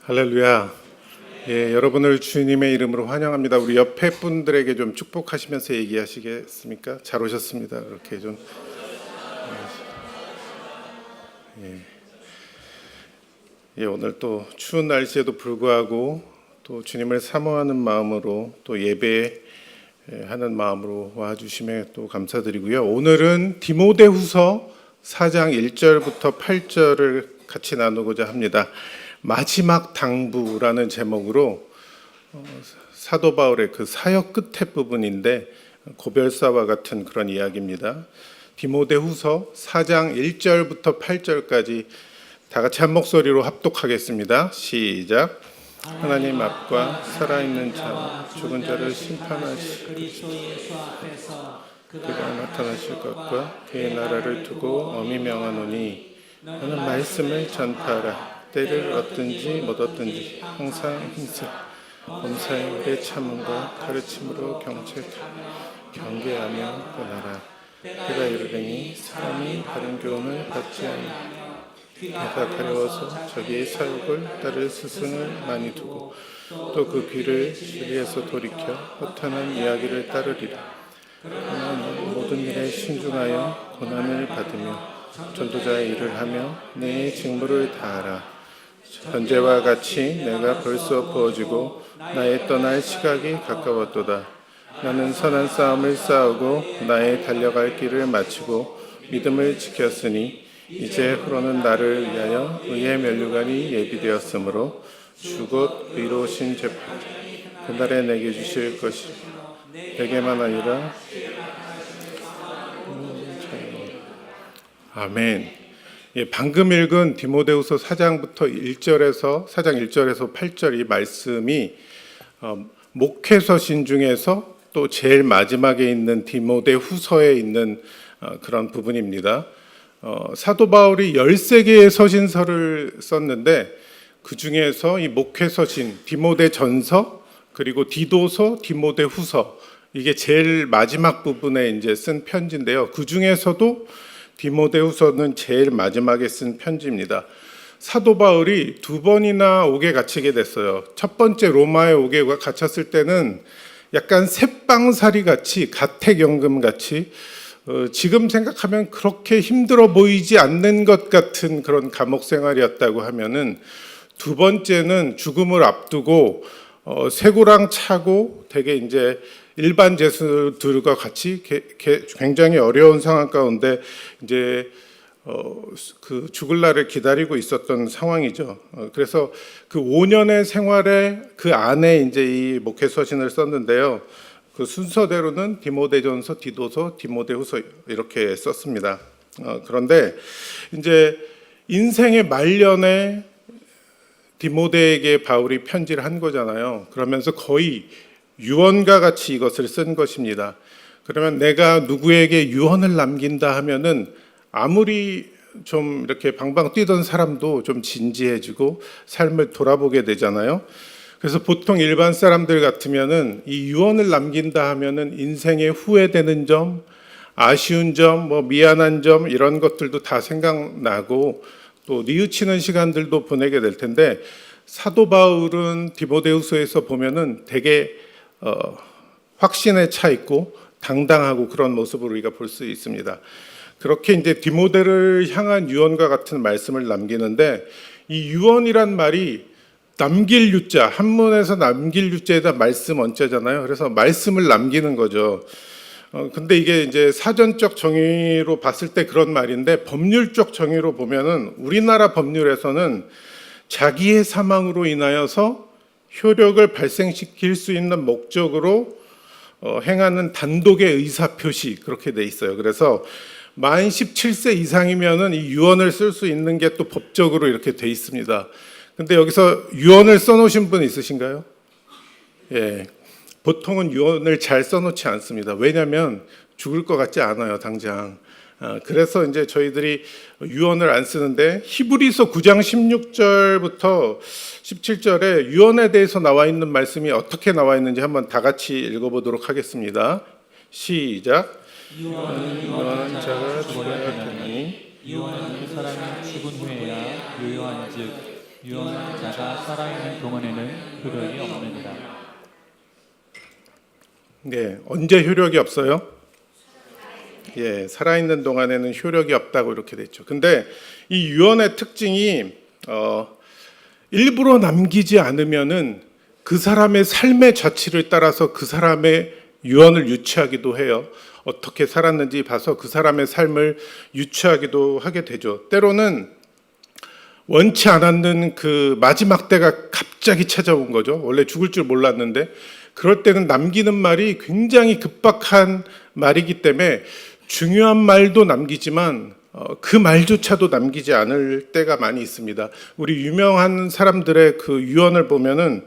할렐루야. 예, 여러분을 주님의 이름으로 환영합니다. 우리 옆에 분들에게 좀 축복하시면서 얘기하시겠습니까? 잘 오셨습니다. 이렇게 좀. 예, 오늘 또 추운 날씨에도 불구하고 또 주님을 사모하는 마음으로 또 예배하는 마음으로 와주심에 또 감사드리고요. 오늘은 디모데후서 4장 1절부터 8절을 같이 나누고자 합니다. 마지막 당부라는 제목으로 사도 바울의 그 사역 끝에 부분인데 고별사와 같은 그런 이야기입니다. 디모데후서 4장 1절부터 8절까지 다 같이 한 목소리로 합독하겠습니다. 시작. 하나님 앞과 살아있는 자 죽은 자를 심판하실 그가 나타나실 것과 그의 나라를 두고 엄히 명하노니 너는 말씀을 전파하라. 때를 얻든지 못 얻든지 항상 힘써 범사의 오래 참음과 가르침으로 경계하며 권하라. 그가 이르더니 사람이 바른 교훈을 받지 않으며 내가 가려워서 자기의 사욕을 따를 스승을 많이 두고 또 그 귀를 진리에서 돌이켜 허탄한 이야기를 따르리라. 그러나 모든 일에 신중하여 고난을 받으며 전도자의 일을 하며 내 직무를 다하라. 현재와 같이 내가 벌써 부어지고 나의 떠날 시각이 가까웠도다. 나는 선한 싸움을 싸우고 나의 달려갈 길을 마치고 믿음을 지켰으니 이제 후로는 나를 위하여 의의 면류관이 예비되었으므로 주 곧 의로우신 재판장 그날에 내게 주실 것이 내게만 아니라 아멘. 예, 방금 읽은 디모데후서 4장 1절에서 8절 이 말씀이 목회서신 중에서 또 제일 마지막에 있는 디모데후서에 있는 그런 부분입니다. 사도 바울이 13개의 서신서를 썼는데 그 중에서 이 목회서신 디모데전서 그리고 디도서, 디모데후서 이게 제일 마지막 부분에 이제 쓴 편지인데요. 그 중에서도 디모데후서는 제일 마지막에 쓴 편지입니다. 사도 바울이 두 번이나 옥에 갇히게 됐어요. 첫 번째 로마에 옥에 갇혔을 때는 약간 새빵살이 같이 가택연금 같이 지금 생각하면 그렇게 힘들어 보이지 않는 것 같은 그런 감옥 생활이었다고 하면은 두 번째는 죽음을 앞두고 쇠고랑 차고 되게 이제 일반 죄수들과 같이 굉장히 어려운 상황 가운데 이제 그 죽을 날을 기다리고 있었던 상황이죠. 그래서 그 5년의 생활에 그 안에 이제 이 목회서신을 썼는데요. 그 순서대로는 디모데전서, 디도서, 디모데후서 이렇게 썼습니다. 그런데 이제 인생의 말년에 디모데에게 바울이 편지를 한 거잖아요. 그러면서 거의 유언과 같이 이것을 쓴 것입니다. 그러면 내가 누구에게 유언을 남긴다 하면은 아무리 좀 이렇게 방방 뛰던 사람도 좀 진지해지고 삶을 돌아보게 되잖아요. 그래서 보통 일반 사람들 같으면은 이 유언을 남긴다 하면은 인생에 후회되는 점, 아쉬운 점, 뭐 미안한 점 이런 것들도 다 생각나고 또 뉘우치는 시간들도 보내게 될 텐데 사도 바울은 디모데후서에서 보면은 되게 확신에 차 있고 당당하고 그런 모습을 우리가 볼 수 있습니다. 그렇게 이제 디모데를 향한 유언과 같은 말씀을 남기는데 이 유언이란 말이 남길 유자, 한문에서 남길 유자에다 말씀 언자잖아요. 그래서 말씀을 남기는 거죠. 근데 이게 이제 사전적 정의로 봤을 때 그런 말인데 법률적 정의로 보면은 우리나라 법률에서는 자기의 사망으로 인하여서 효력을 발생시킬 수 있는 목적으로 행하는 단독의 의사표시 그렇게 돼 있어요. 그래서 만 17세 이상이면은 이 유언을 쓸 수 있는 게 또 법적으로 이렇게 돼 있습니다. 근데 여기서 유언을 써놓으신 분 있으신가요? 예. 보통은 유언을 잘 써놓지 않습니다. 왜냐하면 죽을 것 같지 않아요, 당장. 그래서 이제 저희들이 유언을 안 쓰는데 히브리서 9장 16절부터 17절에 유언에 대해서 나와 있는 말씀이 어떻게 나와 있는지 한번 다 같이 읽어보도록 하겠습니다. 시작. 유언한 자가 죽어야 되나니 유언하는 사람이 죽은 후에야 유효한즉 유언한 자가 살아있는 동안에는 효력이 없느니라. 네, 언제 효력이 없어요? 예, 살아있는 동안에는 효력이 없다고 이렇게 됐죠. 근데 이 유언의 특징이 일부러 남기지 않으면은 그 사람의 삶의 자취를 따라서 그 사람의 유언을 유추하기도 해요. 어떻게 살았는지 봐서 그 사람의 삶을 유추하기도 하게 되죠. 때로는 원치 않았는 그 마지막 때가 갑자기 찾아온 거죠. 원래 죽을 줄 몰랐는데 그럴 때는 남기는 말이 굉장히 급박한 말이기 때문에 중요한 말도 남기지만 그 말조차도 남기지 않을 때가 많이 있습니다. 우리 유명한 사람들의 그 유언을 보면은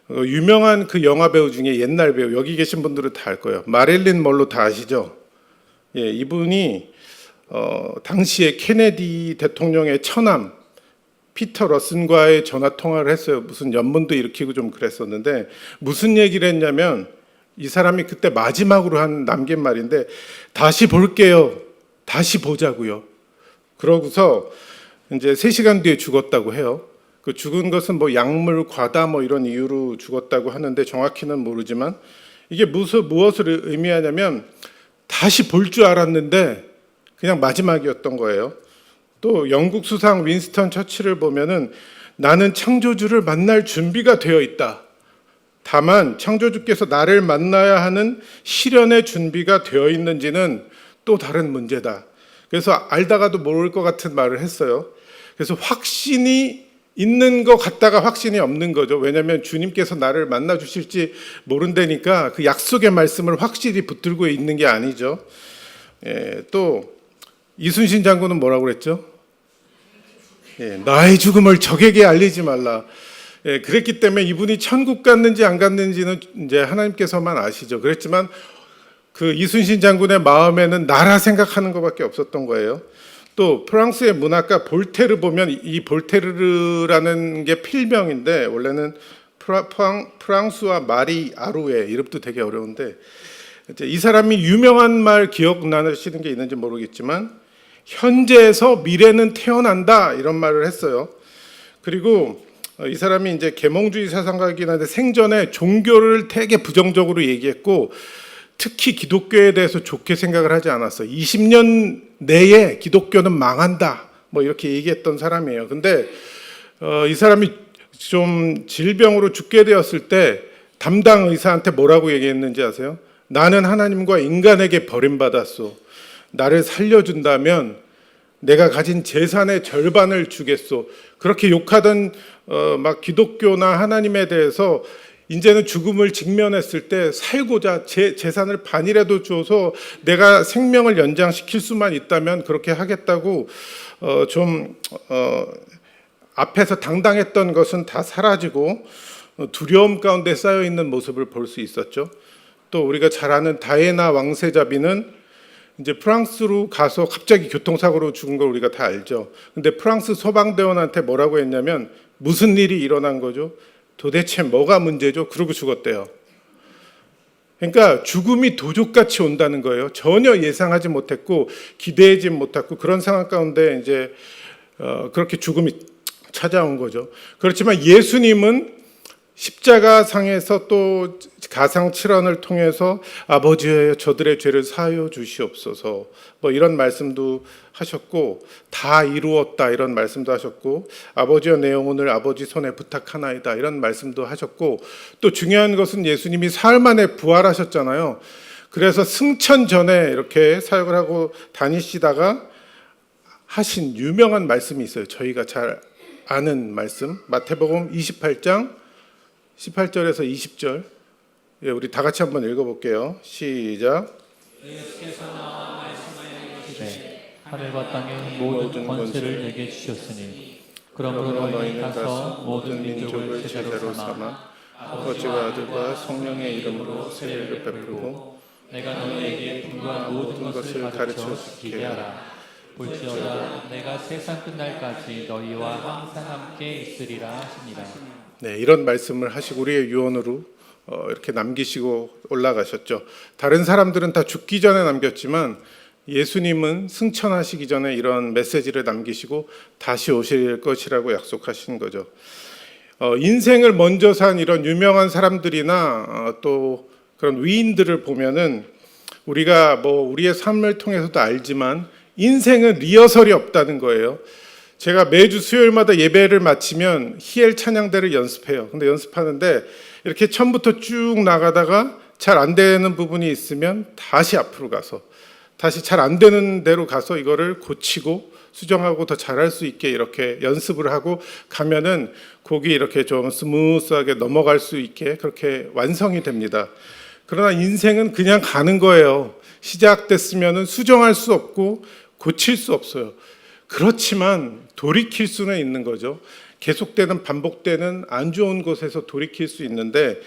유명한 그 영화 배우 중에 옛날 배우 여기 계신 분들은 다 알 거예요. 마릴린 먼로 다 아시죠? 예, 이분이 당시에 케네디 대통령의 처남 피터 러슨과의 전화 통화를 했어요. 무슨 연문도 일으키고 좀 그랬었는데 무슨 얘기를 했냐면 이 사람이 그때 마지막으로 남긴 말인데 다시 볼게요. 다시 보자고요. 그러고서 이제 3시간 뒤에 죽었다고 해요. 그 죽은 것은 뭐 약물 과다 뭐 이런 이유로 죽었다고 하는데 정확히는 모르지만 이게 무엇을 의미하냐면 다시 볼 줄 알았는데 그냥 마지막이었던 거예요. 또 영국 수상 윈스턴 처칠을 보면은 나는 창조주를 만날 준비가 되어 있다. 다만 창조주께서 나를 만나야 하는 시련의 준비가 되어 있는지는 또 다른 문제다. 그래서 알다가도 모를 것 같은 말을 했어요. 그래서 확신이 있는 것 같다가 확신이 없는 거죠. 왜냐하면 주님께서 나를 만나 주실지 모른다니까 그 약속의 말씀을 확실히 붙들고 있는 게 아니죠. 예, 또 이순신 장군은 뭐라고 그랬죠? 예, 나의 죽음을 적에게 알리지 말라. 예, 그랬기 때문에 이분이 천국 갔는지 안 갔는지는 이제 하나님께서만 아시죠. 그랬지만 그 이순신 장군의 마음에는 나라 생각하는 것밖에 없었던 거예요. 또 프랑스의 문학가 볼테르 보면 이 볼테르라는 게 필명인데 원래는 프랑스와 마리 아루에 이름도 되게 어려운데 이 사람이 유명한 말 기억나시는 게 있는지 모르겠지만 현재에서 미래는 태어난다 이런 말을 했어요. 그리고 이 사람이 이제 계몽주의 사상가이긴 한데 생전에 종교를 되게 부정적으로 얘기했고 특히 기독교에 대해서 좋게 생각을 하지 않았어요. 20년 내에 기독교는 망한다 뭐 이렇게 얘기했던 사람이에요. 근데 이 사람이 좀 질병으로 죽게 되었을 때 담당 의사한테 뭐라고 얘기했는지 아세요? 나는 하나님과 인간에게 버림받았소. 나를 살려준다면 내가 가진 재산의 절반을 주겠소. 그렇게 욕하던 막 기독교나 하나님에 대해서 이제는 죽음을 직면했을 때 살고자 재산을 반이라도 줘서 내가 생명을 연장시킬 수만 있다면 그렇게 하겠다고 앞에서 당당했던 것은 다 사라지고 두려움 가운데 쌓여 있는 모습을 볼 수 있었죠. 또 우리가 잘 아는 다이애나 왕세자비는 이제 프랑스로 가서 갑자기 교통사고로 죽은 걸 우리가 다 알죠. 근데 프랑스 소방대원한테 뭐라고 했냐면 무슨 일이 일어난 거죠? 도대체 뭐가 문제죠? 그러고 죽었대요. 그러니까 죽음이 도적같이 온다는 거예요. 전혀 예상하지 못했고 기대하지 못했고 그런 상황 가운데 이제 그렇게 죽음이 찾아온 거죠. 그렇지만 예수님은 십자가 상에서 또 가상 7원을 통해서 아버지여 저들의 죄를 사하여 주시옵소서 뭐 이런 말씀도 하셨고 다 이루었다 이런 말씀도 하셨고 아버지여 내 영혼을 아버지 손에 부탁하나이다 이런 말씀도 하셨고 또 중요한 것은 예수님이 사흘 만에 부활하셨잖아요. 그래서 승천 전에 이렇게 사역을 하고 다니시다가 하신 유명한 말씀이 있어요. 저희가 잘 아는 말씀 마태복음 28장 18절에서 20절 예, 우리 다 같이 한번 읽어볼게요. 시작. 예수께서 나와 말씀하여 이르시되 하늘과 땅의 모든 권세를 내게 주셨으니 그러므로 너희는 가서 모든 민족을 제자로 삼아 아버지와 아들과 성령의 이름으로 세례를 베풀고 내가 너희에게 분부한 모든 것을 가르쳐 지키게 하라. 볼지어다 내가 세상 끝날까지 너희와 항상 함께 있으리라 하시니라. 네, 이런 말씀을 하시고 우리의 유언으로 이렇게 남기시고 올라가셨죠. 다른 사람들은 다 죽기 전에 남겼지만 예수님은 승천하시기 전에 이런 메시지를 남기시고 다시 오실 것이라고 약속하신 거죠. 인생을 먼저 산 이런 유명한 사람들이나 또 그런 위인들을 보면은 우리가 우리의 삶을 통해서도 알지만 인생은 리허설이 없다는 거예요. 제가 매주 수요일마다 예배를 마치면 히엘 찬양대를 연습해요. 근데 연습하는데 이렇게 처음부터 쭉 나가다가 잘 안 되는 부분이 있으면 다시 앞으로 가서 다시 잘 안 되는 대로 가서 이거를 고치고 수정하고 더 잘할 수 있게 이렇게 연습을 하고 가면은 곡이 이렇게 좀 스무스하게 넘어갈 수 있게 그렇게 완성이 됩니다. 그러나 인생은 그냥 가는 거예요. 시작됐으면은 수정할 수 없고 고칠 수 없어요. 그렇지만 돌이킬 수는 있는 거죠. 계속되는 반복되는 안 좋은 곳에서 돌이킬 수 있는데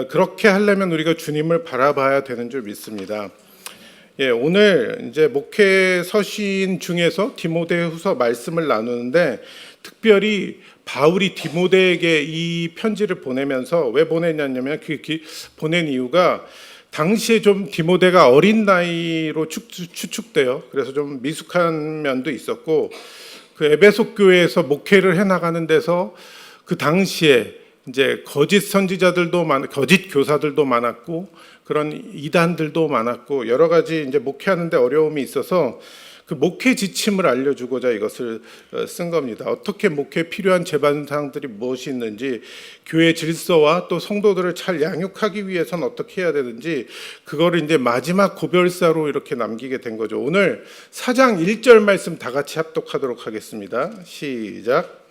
그렇게 하려면 우리가 주님을 바라봐야 되는 줄 믿습니다. 오늘 이제 목회 서신 중에서 디모데후서 말씀을 나누는데 특별히 바울이 디모데에게 이 편지를 보내면서 왜 보냈냐면 보낸 이유가 당시에 좀 디모데가 어린 나이로 추측돼요. 그래서 좀 미숙한 면도 있었고 그 에베소 교회에서 목회를 해 나가는 데서 그 당시에 이제 거짓 선지자들도 거짓 교사들도 많았고 그런 이단들도 많았고 여러 가지 이제 목회하는데 어려움이 있어서 그 목회 지침을 알려주고자 이것을 쓴 겁니다. 어떻게 목회에 필요한 제반사항들이 무엇이 있는지, 교회 질서와 또 성도들을 잘 양육하기 위해서는 어떻게 해야 되는지 그거를 이제 마지막 고별사로 이렇게 남기게 된 거죠. 오늘 4장 1절 말씀 다 같이 합독하도록 하겠습니다. 시작.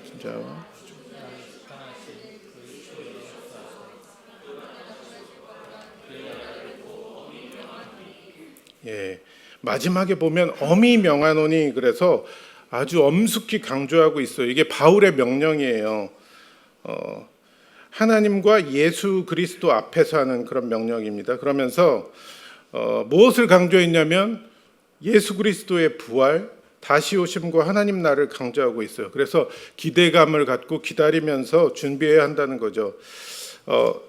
진짜. 마지막에 보면 엄히 명하노니 그래서 아주 엄숙히 강조하고 있어요. 이게 바울의 명령이에요. 하나님과 예수 그리스도 앞에서 하는 그런 명령입니다. 그러면서 무엇을 강조했냐면 예수 그리스도의 부활, 다시 오심과 하나님 나라를 강조하고 있어요. 그래서 기대감을 갖고 기다리면서 준비해야 한다는 거죠.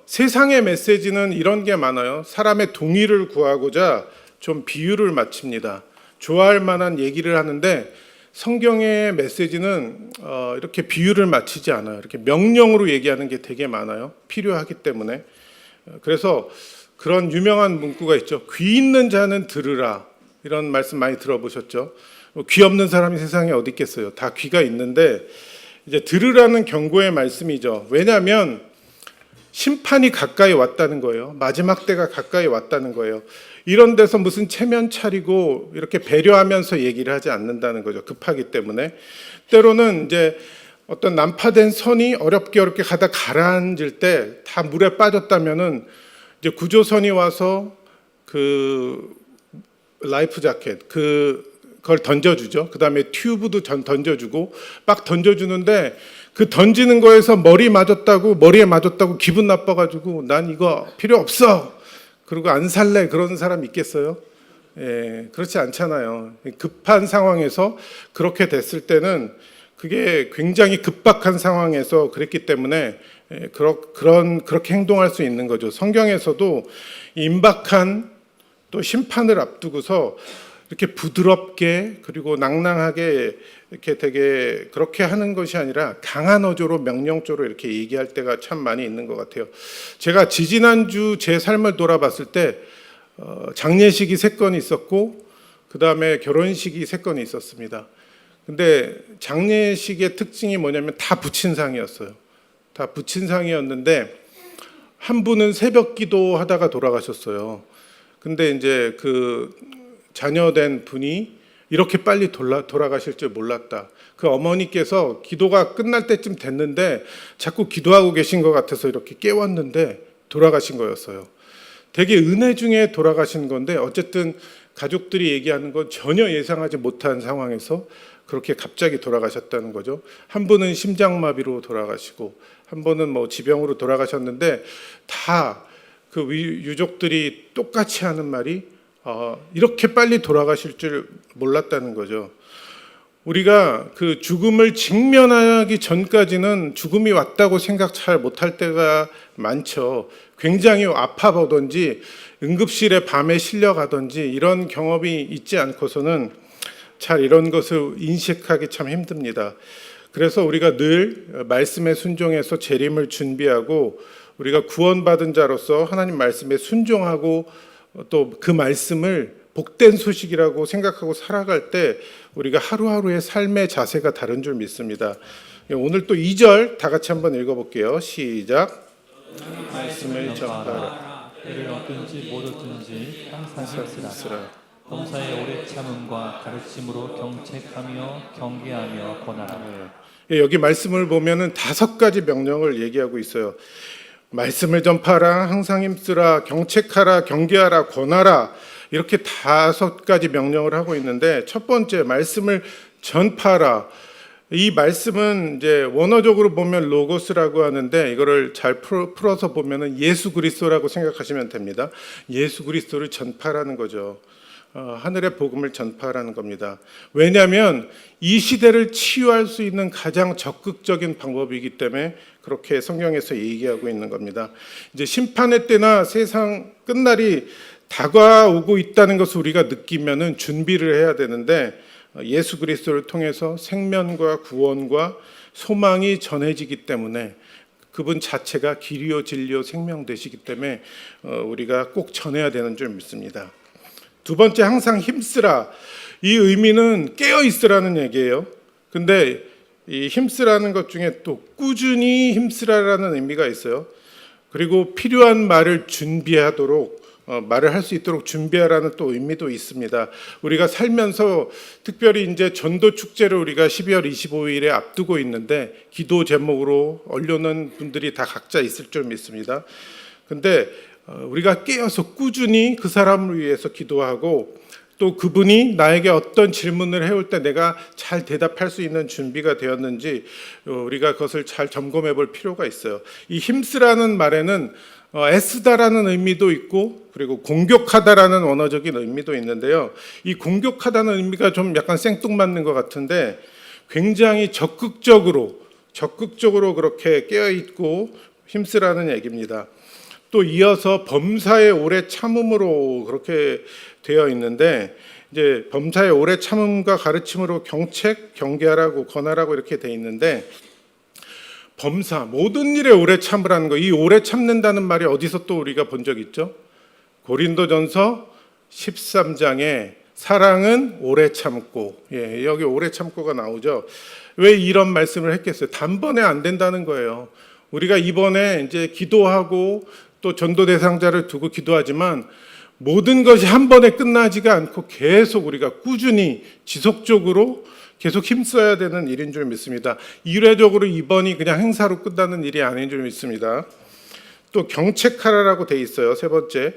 세상의 메시지는 이런 게 많아요. 사람의 동의를 구하고자 좀 비유를 맞춥니다. 좋아할 만한 얘기를 하는데 성경의 메시지는 이렇게 비유를 맞추지 않아요. 이렇게 명령으로 얘기하는 게 되게 많아요. 필요하기 때문에. 그래서 그런 유명한 문구가 있죠. 귀 있는 자는 들으라. 이런 말씀 많이 들어보셨죠? 귀 없는 사람이 세상에 어디 있겠어요. 다 귀가 있는데 이제 들으라는 경고의 말씀이죠. 왜냐하면 심판이 가까이 왔다는 거예요. 마지막 때가 가까이 왔다는 거예요. 이런 데서 무슨 체면 차리고 이렇게 배려하면서 얘기를 하지 않는다는 거죠. 급하기 때문에. 때로는 이제 어떤 난파된 선이 어렵게 가다 가라앉을 때 다 물에 빠졌다면은 이제 구조선이 와서 그 라이프 자켓 그걸 던져주죠. 그 다음에 튜브도 던져주고 막 던져주는데 그 던지는 거에서 머리에 맞았다고 기분 나빠가지고 난 이거 필요 없어. 그리고 안 살래 그러는 사람 있겠어요? 그렇지 않잖아요. 급한 상황에서 그렇게 됐을 때는 그게 굉장히 급박한 상황에서 그랬기 때문에 그렇게 행동할 수 있는 거죠. 성경에서도 임박한 또 심판을 앞두고서 이렇게 부드럽게 그리고 낭낭하게 이렇게 되게 그렇게 하는 것이 아니라 강한 어조로 명령조로 이렇게 얘기할 때가 참 많이 있는 것 같아요. 제가 지지난주 제 삶을 돌아봤을 때 장례식이 3건 있었고 그 다음에 결혼식이 3건이 있었습니다. 근데 장례식의 특징이 뭐냐면 다 부친상이었어요. 다 부친상이었는데 한 분은 새벽 기도하다가 돌아가셨어요. 근데 이제 그 자녀된 분이 이렇게 빨리 돌아가실 줄 몰랐다. 그 어머니께서 기도가 끝날 때쯤 됐는데 자꾸 기도하고 계신 것 같아서 이렇게 깨웠는데 돌아가신 거였어요. 되게 은혜 중에 돌아가신 건데 어쨌든 가족들이 얘기하는 건 전혀 예상하지 못한 상황에서 그렇게 갑자기 돌아가셨다는 거죠. 한 분은 심장마비로 돌아가시고 한 분은 뭐 지병으로 돌아가셨는데 다 그 유족들이 똑같이 하는 말이 이렇게 빨리 돌아가실 줄 몰랐다는 거죠. 우리가 그 죽음을 직면하기 전까지는 죽음이 왔다고 생각 잘 못할 때가 많죠. 굉장히 아파보든지 응급실에 밤에 실려가든지 이런 경험이 있지 않고서는 잘 이런 것을 인식하기 참 힘듭니다. 그래서 우리가 늘 말씀에 순종해서 재림을 준비하고 우리가 구원받은 자로서 하나님 말씀에 순종하고 또 그 말씀을 복된 소식이라고 생각하고 살아갈 때 우리가 하루하루의 삶의 자세가 다른 줄 믿습니다. 오늘 또 2절 다 같이 한번 읽어볼게요. 시작. 말씀을 전하라. 때를 얻든지 못 얻든지 항상 힘쓰라. 범사의 오래 참음과 가르침으로 경책하며 경계하며 권하라. 여기 말씀을 보면은 5가지 명령을 얘기하고 있어요. 말씀을 전파하라, 항상 힘쓰라, 경책하라, 경계하라, 권하라, 이렇게 5가지 명령을 하고 있는데, 첫 번째 말씀을 전파하라. 이 말씀은 이제 원어적으로 보면 로고스라고 하는데, 이거를 잘 풀어서 보면은 예수 그리스도라고 생각하시면 됩니다. 예수 그리스도를 전파하라는 거죠. 하늘의 복음을 전파하라는 겁니다. 왜냐하면 이 시대를 치유할 수 있는 가장 적극적인 방법이기 때문에 그렇게 성경에서 얘기하고 있는 겁니다. 이제 심판의 때나 세상 끝날이 다가오고 있다는 것을 우리가 느끼면은 준비를 해야 되는데, 예수 그리스도를 통해서 생명과 구원과 소망이 전해지기 때문에, 그분 자체가 길이요 진리요 생명 되시기 때문에 우리가 꼭 전해야 되는 줄 믿습니다. 두 번째, 항상 힘쓰라. 이 의미는 깨어 있으라는 얘기예요. 근데 이 힘쓰라는 것 중에 또 꾸준히 힘쓰라라는 의미가 있어요. 그리고 필요한 말을 준비하도록, 말을 할 수 있도록 준비하라는 또 의미도 있습니다. 우리가 살면서 특별히 이제 전도 축제를 우리가 12월 25일에 앞두고 있는데, 기도 제목으로 올려놓은 분들이 다 각자 있을 줄 믿습니다. 근데 우리가 깨어서 꾸준히 그 사람을 위해서 기도하고, 또 그분이 나에게 어떤 질문을 해올 때 내가 잘 대답할 수 있는 준비가 되었는지 우리가 그것을 잘 점검해 볼 필요가 있어요. 이 힘쓰라는 말에는 애쓰다라는 의미도 있고, 그리고 공격하다라는 언어적인 의미도 있는데요. 이 공격하다는 의미가 좀 약간 생뚱맞는 것 같은데, 굉장히 적극적으로 그렇게 깨어있고 힘쓰라는 얘기입니다. 또 이어서 범사의 오래 참음으로 그렇게 되어 있는데, 이제 범사의 오래 참음과 가르침으로 경책, 경계하라고, 권하라고 이렇게 돼 있는데, 범사, 모든 일에 오래 참으라는 거, 이 오래 참는다는 말이 어디서 또 우리가 본 적 있죠? 고린도전서 13장에 사랑은 오래 참고, 여기 오래 참고가 나오죠. 왜 이런 말씀을 했겠어요? 단번에 안 된다는 거예요. 우리가 이번에 이제 기도하고 또 전도 대상자를 두고 기도하지만 모든 것이 한 번에 끝나지가 않고 계속 우리가 꾸준히 지속적으로 계속 힘써야 되는 일인 줄 믿습니다. 이례적으로 이번이 그냥 행사로 끝나는 일이 아닌 줄 믿습니다. 또 경책하라라고 돼 있어요. 세 번째,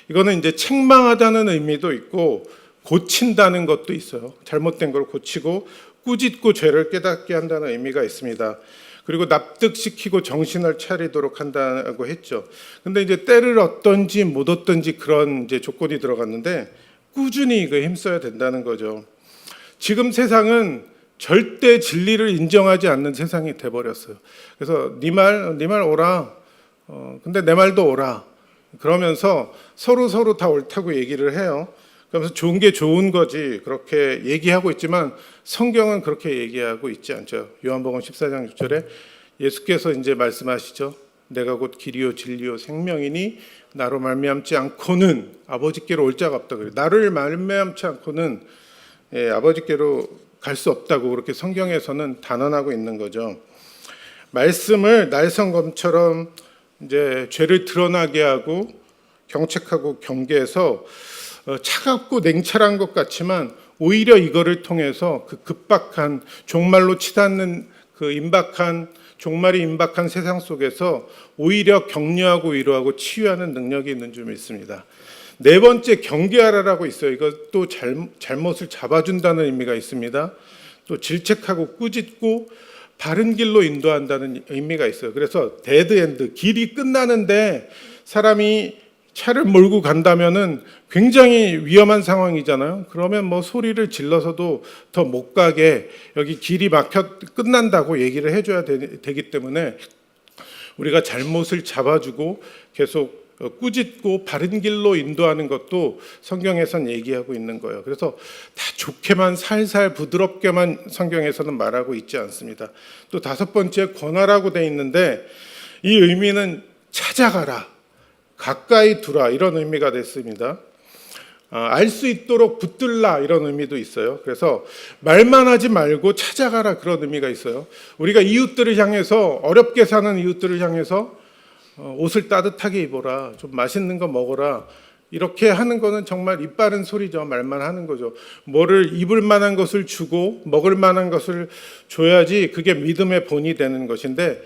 이거는 이제 책망하다는 의미도 있고 고친다는 것도 있어요. 잘못된 걸 고치고 꾸짖고 죄를 깨닫게 한다는 의미가 있습니다. 그리고 납득시키고 정신을 차리도록 한다고 했죠. 근데 이제 때를 얻든지 못 얻든지 그런 이제 조건이 들어갔는데, 꾸준히 그 힘써야 된다는 거죠. 지금 세상은 절대 진리를 인정하지 않는 세상이 돼버렸어요. 그래서 네 말 오라. 근데 내 말도 오라. 그러면서 서로 다 옳다고 얘기를 해요. 그러면서 좋은 게 좋은 거지 그렇게 얘기하고 있지만 성경은 그렇게 얘기하고 있지 않죠. 요한복음 14장 6절에 예수께서 이제 말씀하시죠. 내가 곧 길이요 진리요 생명이니 나로 말미암지 않고는 아버지께로 올 자가 없다 그래요. 나를 말미암지 않고는 아버지께로 갈 수 없다고 그렇게 성경에서는 단언하고 있는 거죠. 말씀을 날성검처럼 이제 죄를 드러나게 하고 경책하고 경계해서 차갑고 냉철한 것 같지만 오히려 이거를 통해서 그 급박한 종말로 치닫는 그 종말이 임박한 세상 속에서 오히려 격려하고 위로하고 치유하는 능력이 있는 줄 믿습니다. 네 번째, 경계하라라고 있어요. 이것도 잘못을 잡아준다는 의미가 있습니다. 또 질책하고 꾸짖고 바른 길로 인도한다는 의미가 있어요. 그래서 데드엔드, 길이 끝나는데 사람이 차를 몰고 간다면은 굉장히 위험한 상황이잖아요. 그러면 뭐 소리를 질러서도 더 못 가게 여기 길이 막혀 끝난다고 얘기를 해줘야 되기 때문에 우리가 잘못을 잡아주고 계속 꾸짖고 바른 길로 인도하는 것도 성경에선 얘기하고 있는 거예요. 그래서 다 좋게만 살살 부드럽게만 성경에서는 말하고 있지 않습니다. 또 다섯 번째 권하라고 돼 있는데 이 의미는 찾아가라, 가까이 두라 이런 의미가 됐습니다. 알 수 있도록 붙들라 이런 의미도 있어요. 그래서 말만 하지 말고 찾아가라 그런 의미가 있어요. 우리가 이웃들을 향해서 어렵게 사는 이웃들을 향해서 옷을 따뜻하게 입어라, 좀 맛있는 거 먹어라 이렇게 하는 거는 정말 입 바른 소리죠. 말만 하는 거죠. 뭐를 입을 만한 것을 주고 먹을 만한 것을 줘야지 그게 믿음의 본이 되는 것인데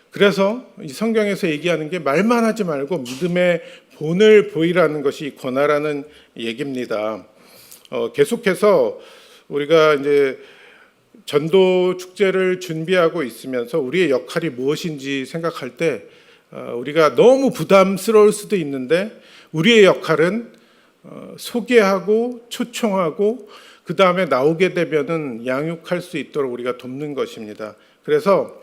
그래서 이 성경에서 얘기하는 게 말만 하지 말고 믿음의 본을 보이라는 것이 권하라는 얘기입니다. 계속해서 우리가 이제 전도 축제를 준비하고 있으면서 우리의 역할이 무엇인지 생각할 때 우리가 너무 부담스러울 수도 있는데 우리의 역할은 소개하고 초청하고 그 다음에 나오게 되면은 양육할 수 있도록 우리가 돕는 것입니다. 그래서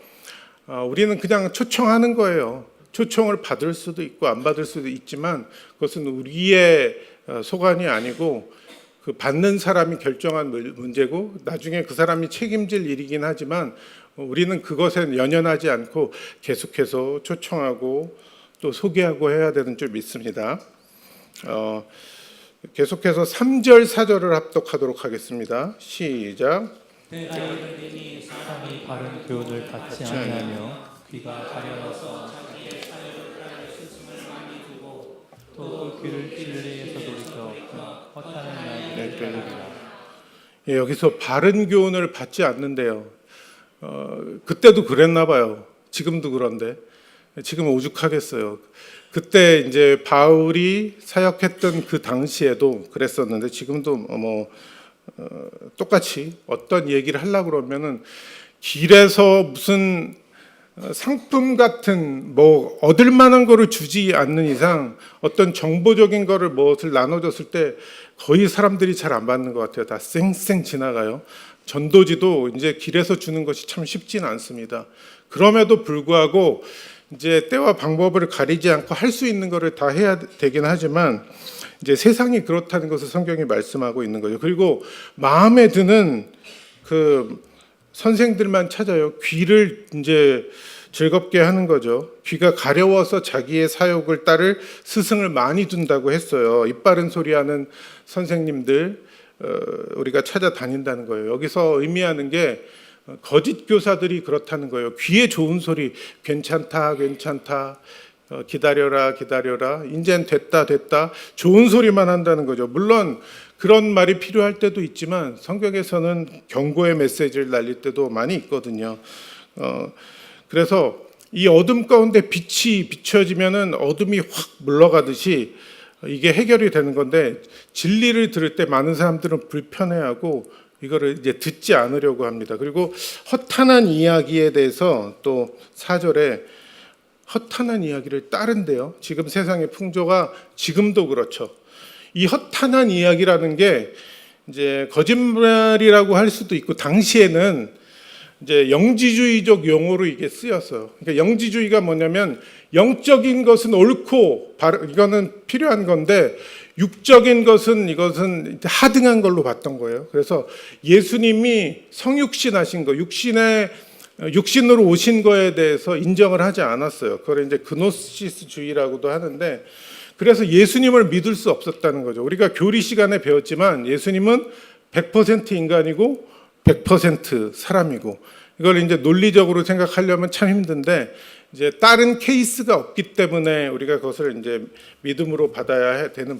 우리는 그냥 초청하는 거예요. 초청을 받을 수도 있고 안 받을 수도 있지만 그것은 우리의 소관이 아니고 그 받는 사람이 결정한 문제고 나중에 그 사람이 책임질 일이긴 하지만 우리는 그것에 연연하지 않고 계속해서 초청하고 또 소개하고 해야 되는 줄 믿습니다. 계속해서 3절 4절을 합독하도록 하겠습니다. 시작. 사람이 바른 교훈을 받지 아니하며 귀가 가려워서 자기의 사역을 할 스승을 많이 두고 또 귀를 진리에서 돌이켜 허탄한 이야기를 들으리라. 여기서 바른 교훈을 받지 않는데요. 그때도 그랬나 봐요. 지금도 그런데 지금 오죽하겠어요. 그때 이제 바울이 사역했던 그 당시에도 그랬었는데 지금도 똑같이 어떤 얘기를 하려고 그러면은 길에서 무슨 상품 같은 얻을 만한 거를 주지 않는 이상 어떤 정보적인 거를 무엇을 나눠줬을 때 거의 사람들이 잘 안 받는 것 같아요. 다 쌩쌩 지나가요. 전도지도 이제 길에서 주는 것이 참 쉽지는 않습니다. 그럼에도 불구하고 이제 때와 방법을 가리지 않고 할 수 있는 거를 다 해야 되긴 하지만 이제 세상이 그렇다는 것을 성경이 말씀하고 있는 거죠. 그리고 마음에 드는 그 선생들만 찾아요. 귀를 이제 즐겁게 하는 거죠. 귀가 가려워서 자기의 사역을 따를 스승을 많이 둔다고 했어요. 입 바른 소리하는 선생님들 우리가 찾아다닌다는 거예요. 여기서 의미하는 게 거짓 교사들이 그렇다는 거예요. 귀에 좋은 소리, 괜찮다, 괜찮다, 기다려라, 기다려라, 이젠 됐다, 됐다, 좋은 소리만 한다는 거죠. 물론 그런 말이 필요할 때도 있지만 성경에서는 경고의 메시지를 날릴 때도 많이 있거든요. 그래서 이 어둠 가운데 빛이 비춰지면은 어둠이 확 물러가듯이 이게 해결이 되는 건데 진리를 들을 때 많은 사람들은 불편해하고 이거를 이제 듣지 않으려고 합니다. 그리고 허탄한 이야기에 대해서 또 4절에 허탄한 이야기를 따른대요. 지금 세상의 풍조가 지금도 그렇죠. 이 허탄한 이야기라는 게 이제 거짓말이라고 할 수도 있고 당시에는 이제 영지주의적 용어로 이게 쓰였어요. 그러니까 영지주의가 뭐냐면 영적인 것은 옳고 이거는 필요한 건데 육적인 것은 이것은 하등한 걸로 봤던 거예요. 그래서 예수님이 성육신 하신 거, 육신으로 오신 거에 대해서 인정을 하지 않았어요. 그걸 이제 그노시스주의라고도 하는데 그래서 예수님을 믿을 수 없었다는 거죠. 우리가 교리 시간에 배웠지만 예수님은 100% 인간이고 100% 사람이고 이걸 이제 논리적으로 생각하려면 참 힘든데 이제 다른 케이스가 없기 때문에 우리가 그것을 이제 믿음으로 받아야 되는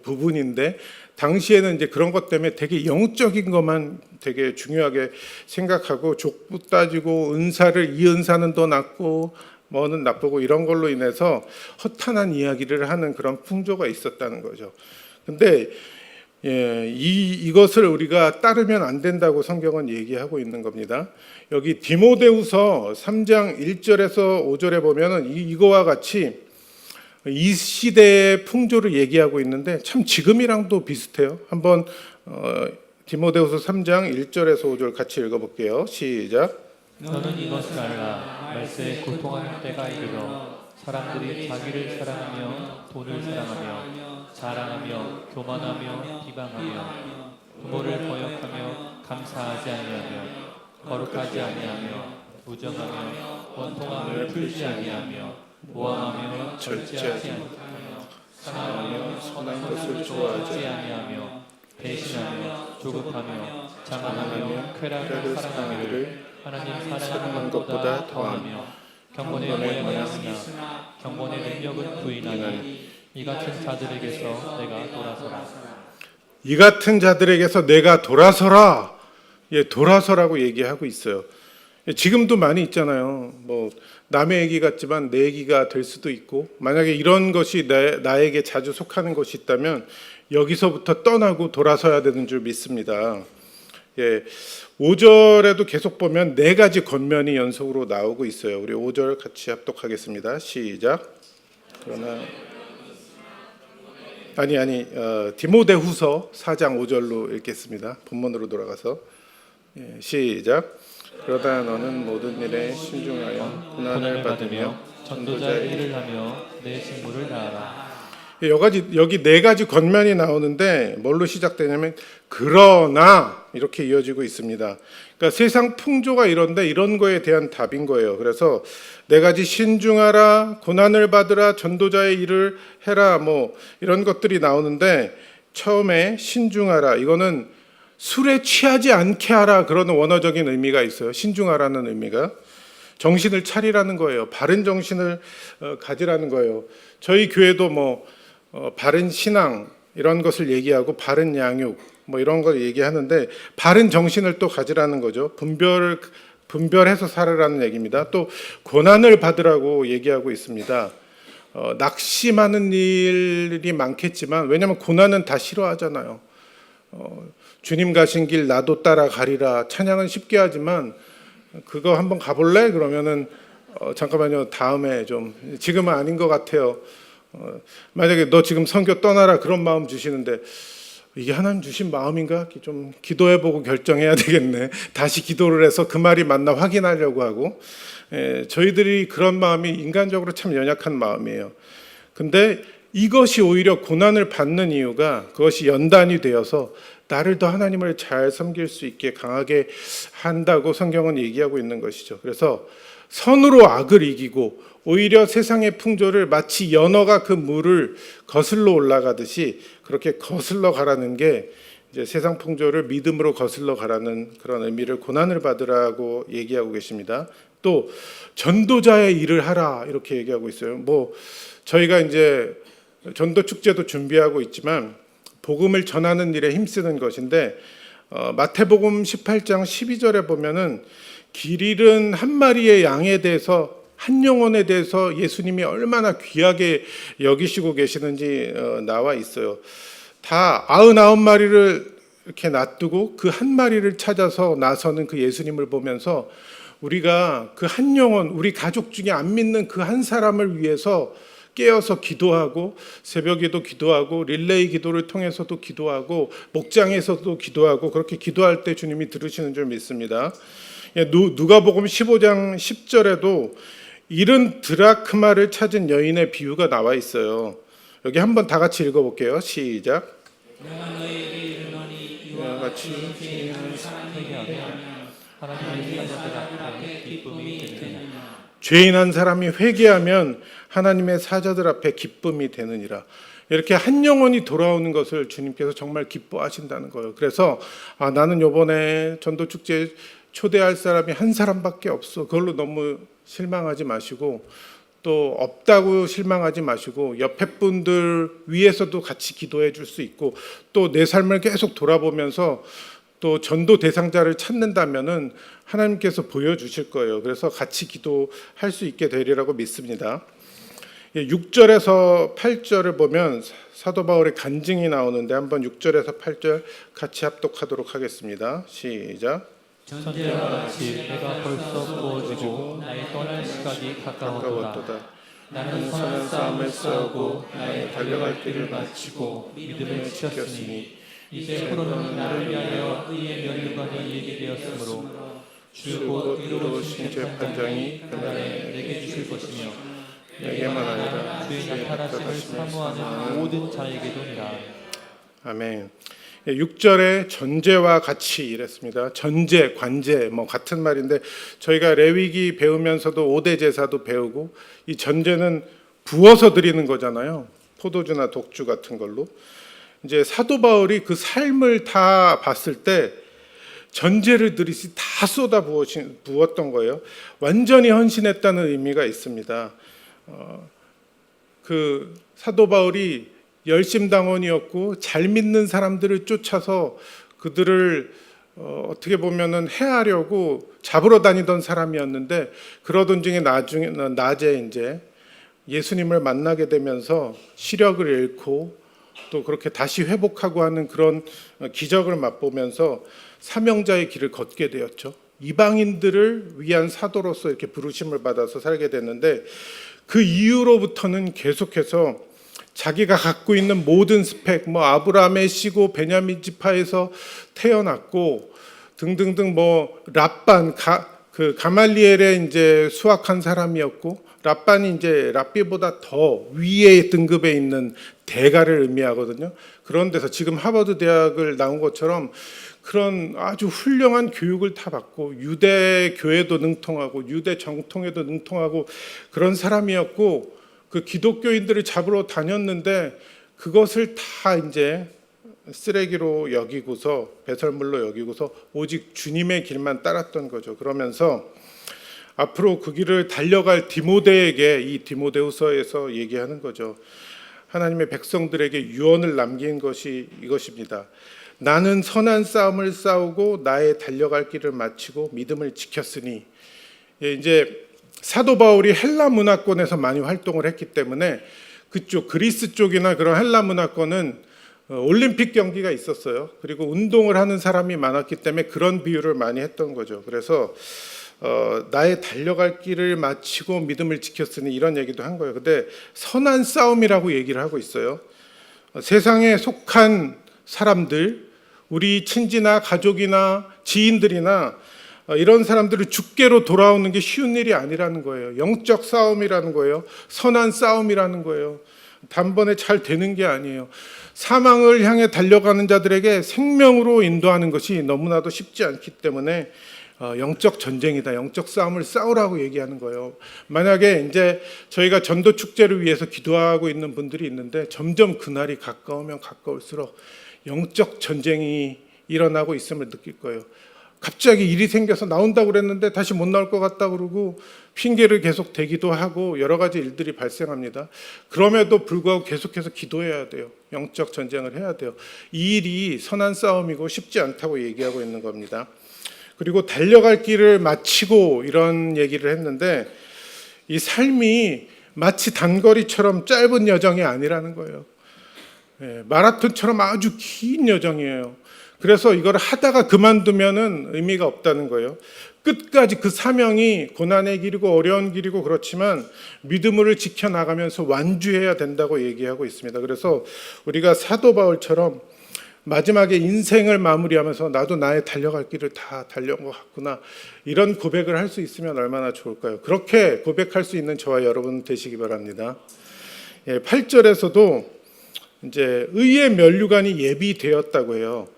부분인데 당시에는 이제 그런 것 때문에 되게 영적인 것만 되게 중요하게 생각하고 족부 따지고 은사를 이 은사는 더 낫고 뭐는 나쁘고 이런 걸로 인해서 허탄한 이야기를 하는 그런 풍조가 있었다는 거죠. 근데 이것을 우리가 따르면 안 된다고 성경은 얘기하고 있는 겁니다. 여기 디모데후서 3장 1절에서 5절에 보면은 이거와 같이 이 시대의 풍조를 얘기하고 있는데 참 지금이랑도 비슷해요. 한번 디모데후서 3장 1절에서 5절 같이 읽어볼게요. 시작. 너는 이것을 알라. 말세에 고통할 때가 이르러 사람들이 자기를 사랑하며 돈을 사랑하며 자랑하며 교만하며 비방하며 부모를 거역하며 감사하지 아니하며 거룩하지 아니하며 무정하며 원통함을 풀지 아니하며 모함하며 절제하지 아니하며 사랑하며 선한 것을 좋아하지 아니하며 배신하며 조급하며 장난하며 쾌락을 사랑하기를 하나님 사랑하는 것보다 더하며 경건의 모양이 있으나 경건의 능력은 부인하니 이 같은 자들에게서 내가 돌아서라. 이 같은 자들에게서 내가 돌아서라. 예, 돌아서라고 얘기하고 있어요. 지금도 많이 있잖아요. 뭐 남의 얘기 같지만 내 얘기가 될 수도 있고, 만약에 이런 것이 나에게 자주 속하는 것이 있다면 여기서부터 떠나고 돌아서야 되는 줄 믿습니다. 예, 5절에도 계속 보면 네 가지 권면이 연속으로 나오고 있어요. 우리 5절 같이 합독하겠습니다. 시작. 그러나 디모데후서 4장 5절로 읽겠습니다. 본문으로 돌아가서 시작. 그러다 너는 모든 일에 신중하여 고난을 받으며 전도자의 일을 하며 내 직무를 다하라. 여기 네 가지 권면이 나오는데 뭘로 시작되냐면 그러나 이렇게 이어지고 있습니다. 그러니까 세상 풍조가 이런데 이런 거에 대한 답인 거예요. 그래서 네 가지 신중하라, 고난을 받으라, 전도자의 일을 해라, 뭐 이런 것들이 나오는데 처음에 신중하라, 이거는 술에 취하지 않게 하라, 그런 원어적인 의미가 있어요. 신중하라는 의미가 정신을 차리라는 거예요. 바른 정신을 가지라는 거예요. 저희 교회도 뭐 바른 신앙 이런 것을 얘기하고 바른 양육 뭐 이런 걸 얘기하는데 바른 정신을 또 가지라는 거죠. 분별해서 살아라는 얘기입니다. 또 고난을 받으라고 얘기하고 있습니다. 낙심하는 일이 많겠지만, 왜냐하면 고난은 다 싫어하잖아요. 주님 가신 길 나도 따라가리라 찬양은 쉽게 하지만 그거 한번 가볼래? 그러면은 잠깐만요, 다음에 좀, 지금은 아닌 것 같아요. 만약에 너 지금 선교 떠나라 그런 마음 주시는데 이게 하나님 주신 마음인가? 좀 기도해보고 결정해야 되겠네. 다시 기도를 해서 그 말이 맞나 확인하려고 하고, 저희들이 그런 마음이 인간적으로 참 연약한 마음이에요. 근데 이것이 오히려 고난을 받는 이유가 그것이 연단이 되어서 나를 더 하나님을 잘 섬길 수 있게 강하게 한다고 성경은 얘기하고 있는 것이죠. 그래서 선으로 악을 이기고 오히려 세상의 풍조를 마치 연어가 그 물을 거슬러 올라가듯이 그렇게 거슬러 가라는 게 이제 세상 풍조를 믿음으로 거슬러 가라는 그런 의미를 고난을 받으라고 얘기하고 계십니다. 또 전도자의 일을 하라 이렇게 얘기하고 있어요. 뭐 저희가 이제 전도 축제도 준비하고 있지만 복음을 전하는 일에 힘쓰는 것인데 마태복음 18장 12절에 보면은 길 잃은 한 마리의 양에 대해서, 한 영혼에 대해서 예수님이 얼마나 귀하게 여기시고 계시는지 나와 있어요. 다 99마리를 이렇게 놔두고 그 한 마리를 찾아서 나서는 그 예수님을 보면서 우리가 그 한 영혼, 우리 가족 중에 안 믿는 그 한 사람을 위해서 깨어서 기도하고 새벽에도 기도하고 릴레이 기도를 통해서도 기도하고 목장에서도 기도하고 그렇게 기도할 때 주님이 들으시는 줄 믿습니다. 누가복음 15장 10절에도 잃은 드라크마를 찾은 여인의 비유가 나와 있어요. 여기 한번 다 같이 읽어볼게요. 시작. 내가 너희에게 이르노니 이와 같이 죄인을 회개하면 하나님의 사자들 앞에 기쁨이 되느니라. 죄인 한 사람이 회개하면 하나님의 사자들 앞에 기쁨이 되느니라. 이렇게 한 영혼이 돌아오는 것을 주님께서 정말 기뻐하신다는 거예요. 그래서 나는 이번에 전도축제에 초대할 사람이 한 사람밖에 없어, 그걸로 너무 실망하지 마시고, 또 없다고 실망하지 마시고 옆에 분들 위해서도 같이 기도해 줄 수 있고, 또 내 삶을 계속 돌아보면서 또 전도 대상자를 찾는다면은 하나님께서 보여주실 거예요. 그래서 같이 기도할 수 있게 되리라고 믿습니다. 6절에서 8절을 보면 사도 바울의 간증이 나오는데 한번 6절에서 8절 같이 합독하도록 하겠습니다. 시작. 전제와 같이 내가 벌써 구워지고 나의 떠날 시각이 가까웠도다. 나는 선한 싸움을 싸우고 나의 달려갈 길을 마치고 믿음을 지켰으니 이제 포로는 나를 위하여 의의 면류관이 예비되었으므로 주 곧 이루어진 재판장이 그날에 내게 주실 것이며 내게만 아니라 주의 나타나심을 사모하는 모든 자에게도니라. 아멘. 6절에 전제와 같이 이랬습니다. 전제, 관제 뭐 같은 말인데 저희가 레위기 배우면서도 5대 제사도 배우고 이 전제는 부어서 드리는 거잖아요. 포도주나 독주 같은 걸로. 이제 사도 바울이 그 삶을 다 봤을 때 전제를 드리시 다 쏟아 부었던 거예요. 완전히 헌신했다는 의미가 있습니다. 그 사도 바울이 열심당원이었고 잘 믿는 사람들을 쫓아서 그들을 어떻게 보면은 해하려고 잡으러 다니던 사람이었는데 그러던 중에 낮에 이제 예수님을 만나게 되면서 시력을 잃고 또 그렇게 다시 회복하고 하는 그런 기적을 맛보면서 사명자의 길을 걷게 되었죠. 이방인들을 위한 사도로서 이렇게 부르심을 받아서 살게 됐는데 그 이후로부터는 계속해서 자기가 갖고 있는 모든 스펙, 뭐 아브라함의 씨고 베냐민 지파에서 태어났고 등등등 뭐 랍반 그 가말리엘의 이제 수학한 사람이었고 랍반이 이제 랍비보다 더 위의 등급에 있는 대가를 의미하거든요. 그런 데서 지금 하버드 대학을 나온 것처럼 그런 아주 훌륭한 교육을 다 받고 유대 교회도 능통하고 유대 정통에도 능통하고 그런 사람이었고 그 기독교인들을 잡으러 다녔는데 그것을 다 이제 쓰레기로 여기고서 배설물로 여기고서 오직 주님의 길만 따랐던 거죠. 그러면서 앞으로 그 길을 달려갈 디모데에게 이 디모데후서에서 얘기하는 거죠. 하나님의 백성들에게 유언을 남긴 것이 이것입니다. 나는 선한 싸움을 싸우고 나의 달려갈 길을 마치고 믿음을 지켰으니. 이제 사도 바울이 헬라 문화권에서 많이 활동을 했기 때문에 그쪽 그리스 쪽이나 그런 헬라 문화권은 올림픽 경기가 있었어요. 그리고 운동을 하는 사람이 많았기 때문에 그런 비유를 많이 했던 거죠. 그래서 나의 달려갈 길을 마치고 믿음을 지켰으니 이런 얘기도 한 거예요. 근데 선한 싸움이라고 얘기를 하고 있어요. 세상에 속한 사람들, 우리 친지나 가족이나 지인들이나 이런 사람들을 죽게로 돌아오는 게 쉬운 일이 아니라는 거예요. 영적 싸움이라는 거예요. 선한 싸움이라는 거예요. 단번에 잘 되는 게 아니에요. 사망을 향해 달려가는 자들에게 생명으로 인도하는 것이 너무나도 쉽지 않기 때문에 영적 전쟁이다. 영적 싸움을 싸우라고 얘기하는 거예요. 만약에 이제 저희가 전도 축제를 위해서 기도하고 있는 분들이 있는데 점점 그날이 가까우면 가까울수록 영적 전쟁이 일어나고 있음을 느낄 거예요. 갑자기 일이 생겨서 나온다고 그랬는데 다시 못 나올 것 같다 그러고 핑계를 계속 대기도 하고 여러 가지 일들이 발생합니다. 그럼에도 불구하고 계속해서 기도해야 돼요. 영적 전쟁을 해야 돼요. 이 일이 선한 싸움이고 쉽지 않다고 얘기하고 있는 겁니다. 그리고 달려갈 길을 마치고 이런 얘기를 했는데 이 삶이 마치 단거리처럼 짧은 여정이 아니라는 거예요. 마라톤처럼 아주 긴 여정이에요. 그래서 이걸 하다가 그만두면은 의미가 없다는 거예요. 끝까지 그 사명이 고난의 길이고 어려운 길이고 그렇지만 믿음을 지켜나가면서 완주해야 된다고 얘기하고 있습니다. 그래서 우리가 사도 바울처럼 마지막에 인생을 마무리하면서 나도 나의 달려갈 길을 다 달려온 것 같구나 이런 고백을 할 수 있으면 얼마나 좋을까요? 그렇게 고백할 수 있는 저와 여러분 되시기 바랍니다. 8절에서도 이제 의의 면류관이 예비되었다고 해요.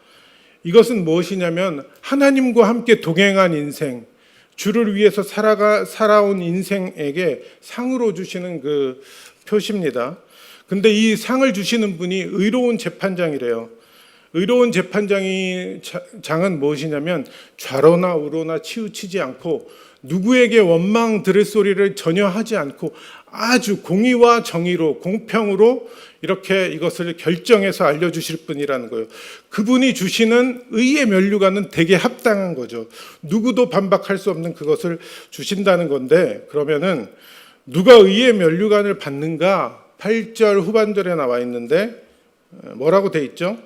이것은 무엇이냐면 하나님과 함께 동행한 인생, 주를 위해서 살아온 인생에게 상으로 주시는 그 표시입니다. 근데 이 상을 주시는 분이 의로운 재판장이래요. 의로운 재판장은 무엇이냐면 좌로나 우로나 치우치지 않고 누구에게 원망 들을 소리를 전혀 하지 않고 아주 공의와 정의로 공평으로 이렇게 이것을 결정해서 알려주실 분이라는 거예요. 그분이 주시는 의의 면류관은 되게 합당한 거죠. 누구도 반박할 수 없는 그것을 주신다는 건데 그러면은 누가 의의 면류관을 받는가? 8절 후반절에 나와 있는데 뭐라고 돼 있죠?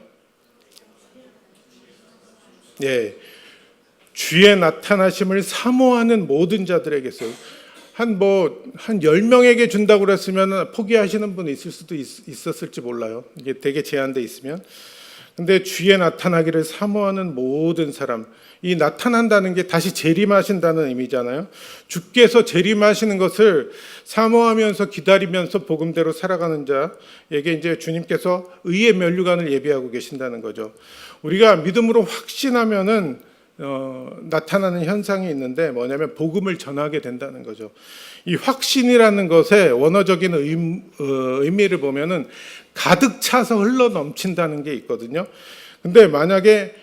주의 나타나심을 사모하는 모든 자들에게서 한 10명에게 준다고 그랬으면 포기하시는 분이 있을 수도 있었을지 몰라요. 이게 되게 제한돼 있으면. 근데 주의 나타나기를 사모하는 모든 사람, 이 나타난다는 게 다시 재림하신다는 의미잖아요. 주께서 재림하시는 것을 사모하면서 기다리면서 복음대로 살아가는 자에게 이제 주님께서 의의 면류관을 예비하고 계신다는 거죠. 우리가 믿음으로 확신하면은 나타나는 현상이 있는데 뭐냐면 복음을 전하게 된다는 거죠. 이 확신이라는 것의 원어적인 의미를 보면은 가득 차서 흘러 넘친다는 게 있거든요. 근데 만약에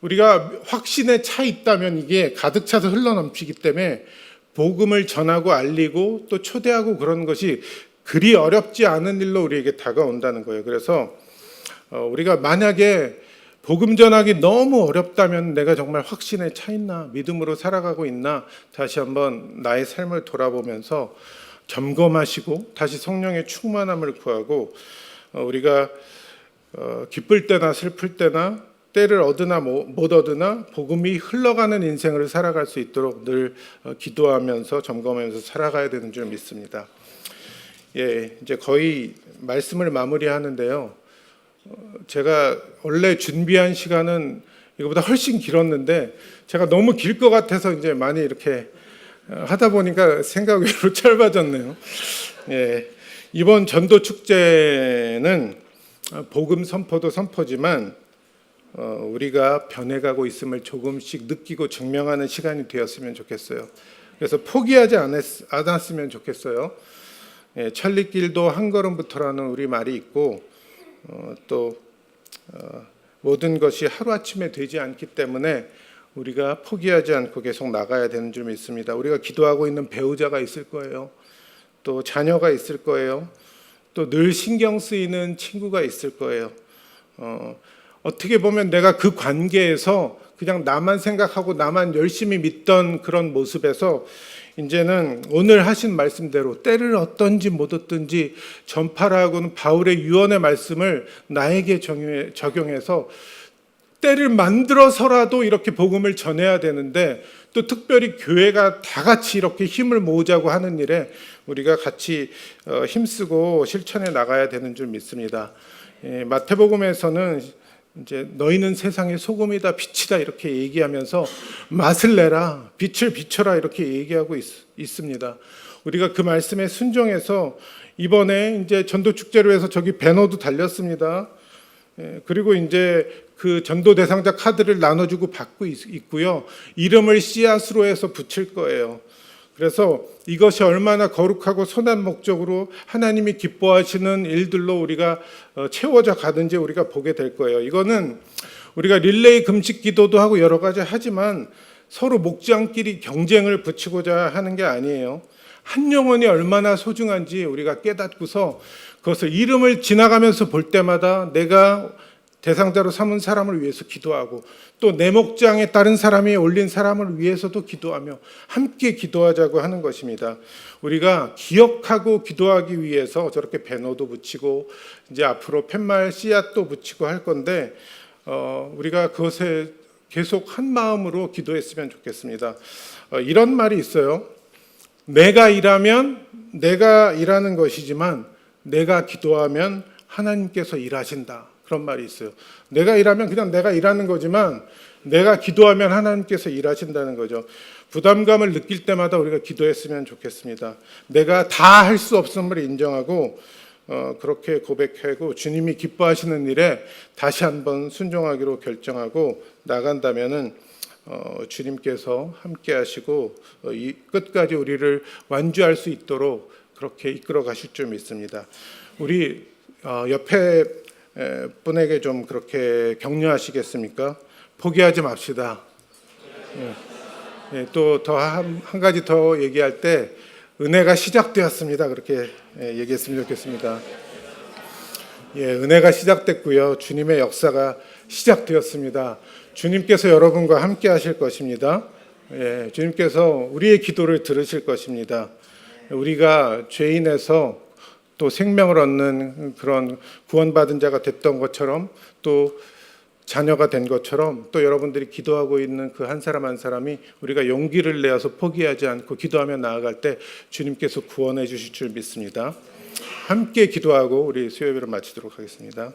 우리가 확신에 차 있다면 이게 가득 차서 흘러 넘치기 때문에 복음을 전하고 알리고 또 초대하고 그런 것이 그리 어렵지 않은 일로 우리에게 다가온다는 거예요. 그래서 우리가 만약에 복음 전하기 너무 어렵다면 내가 정말 확신에 차 있나, 믿음으로 살아가고 있나, 다시 한번 나의 삶을 돌아보면서 점검하시고 다시 성령의 충만함을 구하고 우리가 기쁠 때나 슬플 때나 때를 얻으나 못 얻으나 복음이 흘러가는 인생을 살아갈 수 있도록 늘 기도하면서 점검하면서 살아가야 되는 줄 믿습니다. 예, 이제 거의 말씀을 마무리하는데요. 제가 원래 준비한 시간은 이거보다 훨씬 길었는데 제가 너무 길 것 같아서 이제 많이 이렇게 하다 보니까 생각 외로 짧아졌네요. 예, 이번 전도 축제는 복음 선포도 선포지만 우리가 변해가고 있음을 조금씩 느끼고 증명하는 시간이 되었으면 좋겠어요. 그래서 포기하지 않았으면 좋겠어요. 예, 천리길도 한 걸음부터라는 우리 말이 있고 또 모든 것이 하루아침에 되지 않기 때문에 우리가 포기하지 않고 계속 나가야 되는 줄 믿습니다. 우리가 기도하고 있는 배우자가 있을 거예요. 또 자녀가 있을 거예요. 또 늘 신경 쓰이는 친구가 있을 거예요. 어떻게 보면 내가 그 관계에서 그냥 나만 생각하고 나만 열심히 믿던 그런 모습에서 이제는 오늘 하신 말씀대로 때를 얻든지 못 얻든지 전파라고는 바울의 유언의 말씀을 나에게 적용해서 때를 만들어서라도 이렇게 복음을 전해야 되는데 또 특별히 교회가 다 같이 이렇게 힘을 모으자고 하는 일에 우리가 같이 힘쓰고 실천해 나가야 되는 줄 믿습니다. 마태복음에서는 이제 너희는 세상의 소금이다 빛이다 이렇게 얘기하면서 맛을 내라 빛을 비춰라 이렇게 얘기하고 있습니다. 우리가 그 말씀에 순종해서 이번에 이제 전도 축제로 해서 저기 배너도 달렸습니다. 그리고 이제 그 전도 대상자 카드를 나눠주고 받고 있고요. 이름을 씨앗으로 해서 붙일 거예요. 그래서 이것이 얼마나 거룩하고 선한 목적으로 하나님이 기뻐하시는 일들로 우리가 채워져 가든지 우리가 보게 될 거예요. 이거는 우리가 릴레이 금식 기도도 하고 여러 가지 하지만 서로 목장끼리 경쟁을 붙이고자 하는 게 아니에요. 한 영혼이 얼마나 소중한지 우리가 깨닫고서 그것을 이름을 지나가면서 볼 때마다 내가 대상자로 삼은 사람을 위해서 기도하고 또 내 목장에 다른 사람이 올린 사람을 위해서도 기도하며 함께 기도하자고 하는 것입니다. 우리가 기억하고 기도하기 위해서 저렇게 배너도 붙이고 이제 앞으로 팻말 씨앗도 붙이고 할 건데 우리가 그것에 계속 한 마음으로 기도했으면 좋겠습니다. 이런 말이 있어요. 내가 일하면 내가 일하는 것이지만 내가 기도하면 하나님께서 일하신다. 그런 말이 있어요. 내가 일하면 그냥 내가 일하는 거지만 내가 기도하면 하나님께서 일하신다는 거죠. 부담감을 느낄 때마다 우리가 기도했으면 좋겠습니다. 내가 다 할 수 없음을 인정하고 그렇게 고백하고 주님이 기뻐하시는 일에 다시 한번 순종하기로 결정하고 나간다면은 주님께서 함께 하시고 이 끝까지 우리를 완주할 수 있도록 그렇게 이끌어 가실 줄 믿습니다. 우리 옆에 분에게 좀 그렇게 격려하시겠습니까? 포기하지 맙시다. 또 더 한 가지 더 얘기할 때 은혜가 시작되었습니다. 그렇게 얘기했으면 좋겠습니다. 은혜가 시작됐고요. 주님의 역사가 시작되었습니다. 주님께서 여러분과 함께 하실 것입니다. 주님께서 우리의 기도를 들으실 것입니다. 우리가 죄인에서 또 생명을 얻는 그런 구원받은 자가 됐던 것처럼 또 자녀가 된 것처럼 또 여러분들이 기도하고 있는 그 한 사람 한 사람이 우리가 용기를 내어서 포기하지 않고 기도하며 나아갈 때 주님께서 구원해 주실 줄 믿습니다. 함께 기도하고 우리 수요예배를 마치도록 하겠습니다.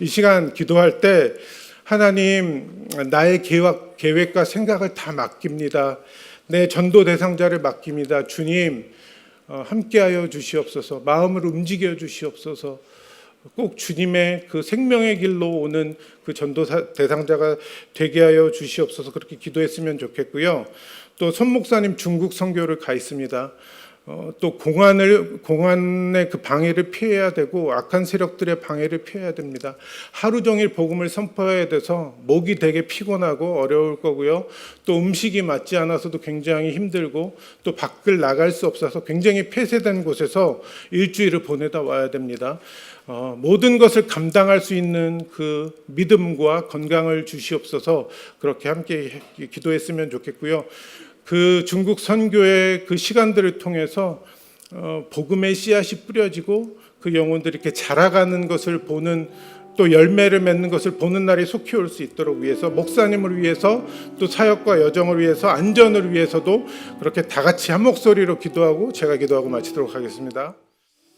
이 시간 기도할 때 하나님, 나의 계획과 생각을 다 맡깁니다. 내 전도 대상자를 맡깁니다. 주님, 함께하여 주시옵소서. 마음을 움직여 주시옵소서. 꼭 주님의 그 생명의 길로 오는 그 전도 대상자가 되게 하여 주시옵소서. 그렇게 기도했으면 좋겠고요. 또 손 목사님 중국 선교를 가 있습니다. 또 공안의 그 방해를 피해야 되고 악한 세력들의 방해를 피해야 됩니다. 하루 종일 복음을 선포해야 돼서 목이 되게 피곤하고 어려울 거고요. 또 음식이 맞지 않아서도 굉장히 힘들고 또 밖을 나갈 수 없어서 굉장히 폐쇄된 곳에서 일주일을 보내다 와야 됩니다. 모든 것을 감당할 수 있는 그 믿음과 건강을 주시옵소서. 그렇게 함께 기도했으면 좋겠고요. 그 중국 선교의 그 시간들을 통해서 복음의 씨앗이 뿌려지고 그 영혼들이 이렇게 자라가는 것을 보는, 또 열매를 맺는 것을 보는 날이 속히 올 수 있도록 위해서, 목사님을 위해서, 또 사역과 여정을 위해서, 안전을 위해서도 그렇게 다 같이 한 목소리로 기도하고 제가 기도하고 마치도록 하겠습니다.